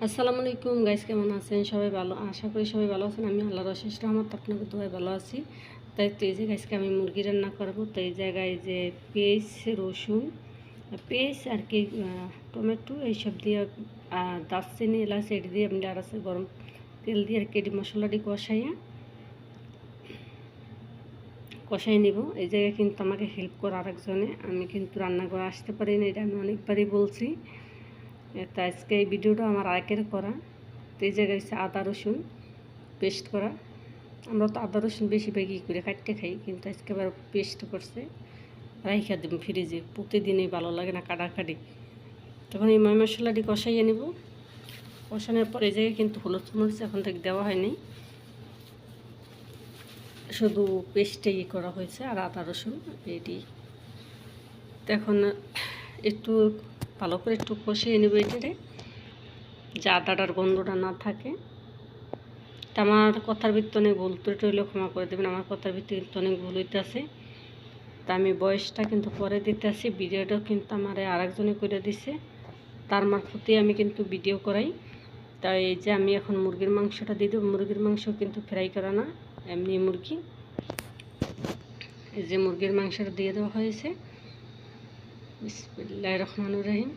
আসসালামু আলাইকুম গাইস, কেমন আছেন সবাই? ভালো, আশা করি সবাই ভালো আছেন। আমি আল্লাহর অশেষ রহমত আপনাকে দোয়ায় ভালো আছি। তাই তো এই যে গাইসকে আমি মুরগি রান্না করব। তো এই জায়গায় যে পেঁয়াজ, রসুন, পেঁয়াজ আর কি টমেটো এইসব দিয়ে দারচিনি, এলাচ এটি দিয়ে আমি আছে গরম তেল দিয়ে আর কি মশলাটি কষাই নিব। এই জায়গায় কিন্তু আমাকে হেল্প করে আরেকজনে, আমি কিন্তু রান্না করে আসতে পারি না, এটা আমি অনেকবারই বলছি। তো আজকে এই ভিডিওটা আমার আগের করা। তো এই জায়গায় হচ্ছে আদা রসুন পেস্ট করা। আমরা তো আদা রসুন বেশিরভাগই করে কাটতে খাই, কিন্তু আজকে আবার পেস্ট করছে, রাইখা দেব ফ্রিজে। প্রতিদিনই ভালো লাগে না কাটাকাটি। তখন এই মশলাটি কষাইয়ে নেব। কষানোর পর এই জায়গায় কিন্তু হলুদ মরিচ এখন থেকে দেওয়া হয়নি, শুধু পেস্টেই করা হয়েছে আর আদা রসুন এটি। তো এখন একটু ভালো করে একটু কষিয়ে নেব এটারে, যে আদাটার গন্ধটা না থাকে। তা আমার কথার ভিত্তি অনেক ভুল ত্রুটি হলেও ক্ষমা করে দেবেন, আমার কথার ভিত্তি কিন্তু অনেক ভুল হইতেছে। তা আমি বয়সটা কিন্তু পরে দিতে আসি, ভিডিওটাও কিন্তু আমার আরেকজনে করে দিছে, তার মারফতে আমি কিন্তু ভিডিও করাই। তাই এই যে আমি এখন মুরগির মাংসটা দিয়ে দেবো। মুরগির মাংস কিন্তু ফ্রাই করা না, এমনি মুরগি। এই যে মুরগির মাংসটা দিয়ে দেওয়া হয়েছে। বিসমিল্লাহির রহমানির রহিম।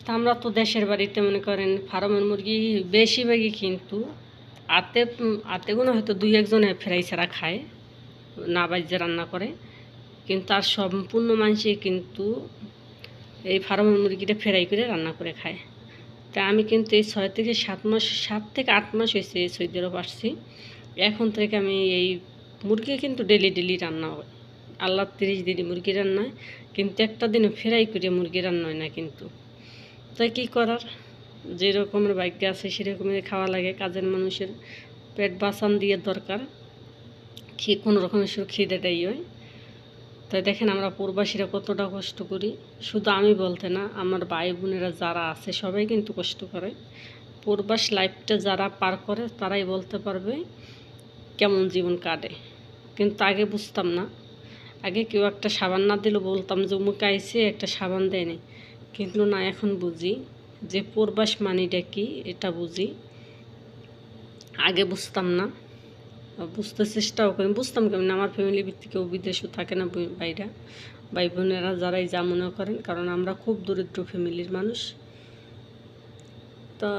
তা আমরা তো দেশের বাড়িতে মনে করেন ফার্মের মুরগি বেশিরভাগই কিন্তু আতে গুলো হয়তো দুই একজনে ফ্রাই ছাড়া খায়, না বাজ্যে রান্না করে, কিন্তু আর সম্পূর্ণ মানুষই কিন্তু এই ফার্মের মুরগিটা ফ্রাই করে রান্না করে খায়। তা আমি কিন্তু এই 6 থেকে 7 মাস, 7 থেকে 8 মাস হয়েছে এই সৌদি আরব আসছি। এখন থেকে আমি এই মুরগি কিন্তু ডেলি রান্না হয়। আল্লাহ 30 দিনই মুরগি রান্না হয়, কিন্তু একটা দিনও ফ্রাই করে মুরগি রান্না হয় না কিন্তু। তাই কী করার, যেরকমের ভাগ্য আছে সেরকমের খাওয়া লাগে। কাজের মানুষের পেট বাঁচান দিয়ে দরকার, কোনো রকমের খিদেটাই হয়। তাই দেখেন আমরা প্রবাসীরা কতটা কষ্ট করি। শুধু আমি বলতে না, আমার ভাই বোনেরা যারা আছে সবাই কিন্তু কষ্ট করে। প্রবাস লাইফটা যারা পার করে তারাই বলতে পারবে কেমন জীবন কাটে। কিন্তু আগে বুঝতাম না, আগে কেউ একটা সাবান না দিলেও বলতাম যে মুখে আইসে একটা সাবান দেয়নি। কিন্তু না, এখন বুঝি যে প্রবাস মানিটা কি, এটা বুঝি। আগে বুঝতাম না, বুঝতে চেষ্টাও করি। বুঝতাম কেমন, আমার ফ্যামিলি ভিত্তিক কেউ বিদেশেও থাকে না, বাইরা ভাই বোনেরা যারাই যা মনে করেন, কারণ আমরা খুব দরিদ্র ফ্যামিলির মানুষ। তো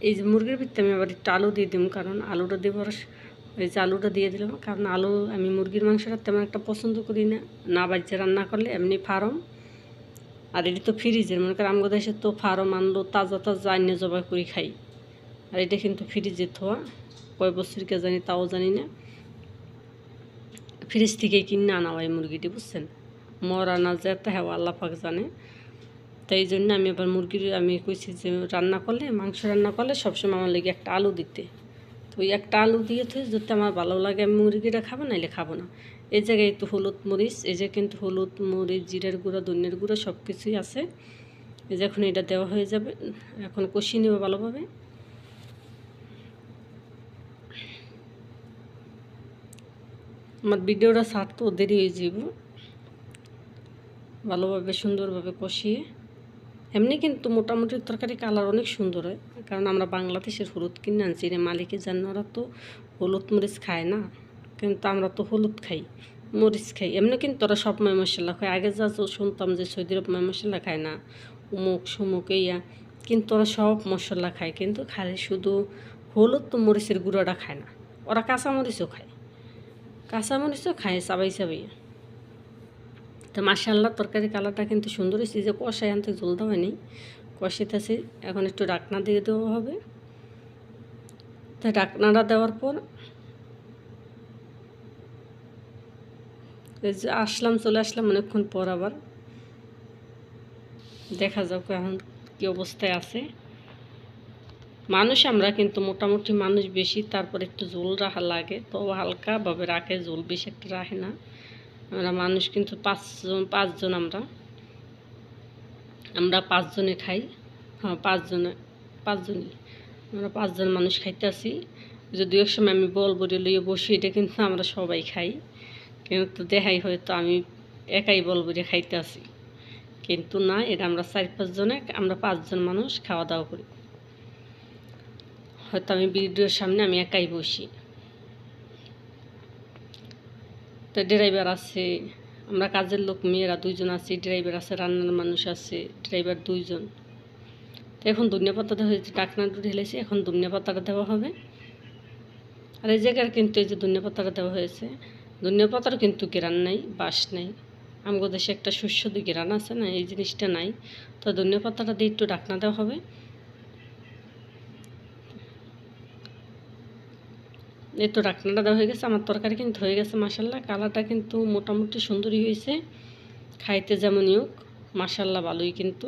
এই যে মুরগির ভিত্তি আমি আবার একটু আলু দিয়ে দিলাম, কারণ আলুটা দেওয়ার ওই যে আলুটা দিয়ে দিলাম, কারণ আলু আমি মুরগির মাংসটা তেমন একটা পছন্দ করি না, না বাচ্চা রান্না করলে। এমনি ফার্ম আর এটা তো ফ্রিজের, মনে করেন আমগো দেশে তো ফার্ম আনলো তাজা তাজা আইনে জবাই করে খাই, আর এটা কিন্তু ফ্রিজে থোয়া, কয় বছরকে জানি তাও জানি না। ফ্রিজ থেকে কিনে আনা হয় মুরগিটি, বুঝছেন? মরা না যেতে হ্যাঁ আল্লাহ পাক জানে। তাই এই জন্য আমি আবার মুরগির আমি কইছি যে রান্না করলে, মাংস রান্না করলে সবসময় আমার লেগে একটা আলু দিতে। তো ওই একটা আলু দিয়ে তো যদি আমার ভালো লাগে আমি মুরগিটা খাবো, নাইলে খাবো না। এই জায়গায় একটু হলুদ মরিচ, এই যে কিন্তু হলুদ মরিচ, জিরের গুঁড়া, ধনিয়ার গুঁড়া সব কিছুই আছে। এই যে এখন এটা দেওয়া হয়ে যাবে, এখন কষিয়ে নেবো ভালোভাবে। আমার ভিডিওটা ছাড়তেও দেরি হয়ে যাব, ভালোভাবে সুন্দরভাবে কষিয়ে। এমনি কিন্তু মোটামুটি তরকারি কালার অনেক সুন্দর হয়, কারণ আমরা বাংলাদেশের হলুদ কিনে আনছি রে। মালিকের জানেন, ওরা তো হলুদ মরিচ খায় না, কিন্তু আমরা তো হলুদ খাই, মরিচ খাই। এমনি কিন্তু ওরা সব ময় মশলা খায়। আগে যা শুনতাম যে সৌদি আরব ময় মশলা খায় না, উমুক সুমুক ইয়া, কিন্তু ওরা সব মশলা খায়, কিন্তু খালি শুধু হলুদ তো মরিচের গুঁড়োটা খায় না। ওরা কাঁচামরিচও খায়, কাঁচামরিচও খায় চাবাই চাবাই। তো মাশাআল্লাহ তরকারি কালারটা কিন্তু সুন্দর হয়েছে। যে কষাই আনতে জল দেওয়া হয়নি, কষিতেছি। এখন একটু ঢাকনা দিয়ে দেওয়া হবে। তো ঢাকনাটা দেওয়ার পর এই যে চলে আসলাম অনেকক্ষণ পর। আবার দেখা যাক এখন কী অবস্থায় আছে। মানুষ আমরা কিন্তু মোটামুটি মানুষ বেশি, তারপর একটু ঝোল রাখা লাগে, তো হালকাভাবে রাখে, ঝোল বেশি একটা রাখে না। আমরা মানুষ কিন্তু পাঁচজন আমরা পাঁচজনে খাই। হ্যাঁ, পাঁচজনই আমরা 5 জন মানুষ খাইতেছি। যদি এক সময় আমি বলবরি লইয়ে বসি, এটা কিন্তু আমরা সবাই খাই, কিন্তু দেখাই হয়তো আমি একাই বলবরি খাইতে আসি। কিন্তু না, এটা আমরা 4-5 জনে, আমরা 5 জন মানুষ খাওয়া দাওয়া করি। হয়তো আমি ভিডিওর সামনে আমি একাই বসি। তো ড্রাইভার আছে, আমরা কাজের লোক মেয়েরা 2 জন আছি, ড্রাইভার আছে, রান্নার মানুষ আছে, ড্রাইভার 2 জন। তো এখন ধনিয়া পাতাটা হয়েছে, ডাকনাটা ঢেলেছি, এখন ধনিয়া পাতাটা দেওয়া হবে। আর এই জায়গার কিন্তু এই যে ধনিয়া পাতাটা দেওয়া হয়েছে, ধনিয়া পাতারও কিন্তু ঘ্রাণ নাই, বাস নাই। আমগো দেশে একটা সুস্বাদু ঘ্রাণ আছে না, এই জিনিসটা নাই। তো ধনিয়া পাতাটা দিয়ে একটু ঢাকনা দেওয়া হবে। এই তো ঢাকনাটা দেওয়া হয়ে গেছে, আমার তরকারি কিন্তু হয়ে গেছে মাশাল্লাহ। কালারটা কিন্তু মোটামুটি সুন্দরই হয়েছে, খাইতে যেমনই হোক মাশাল্লাহ ভালোই কিন্তু।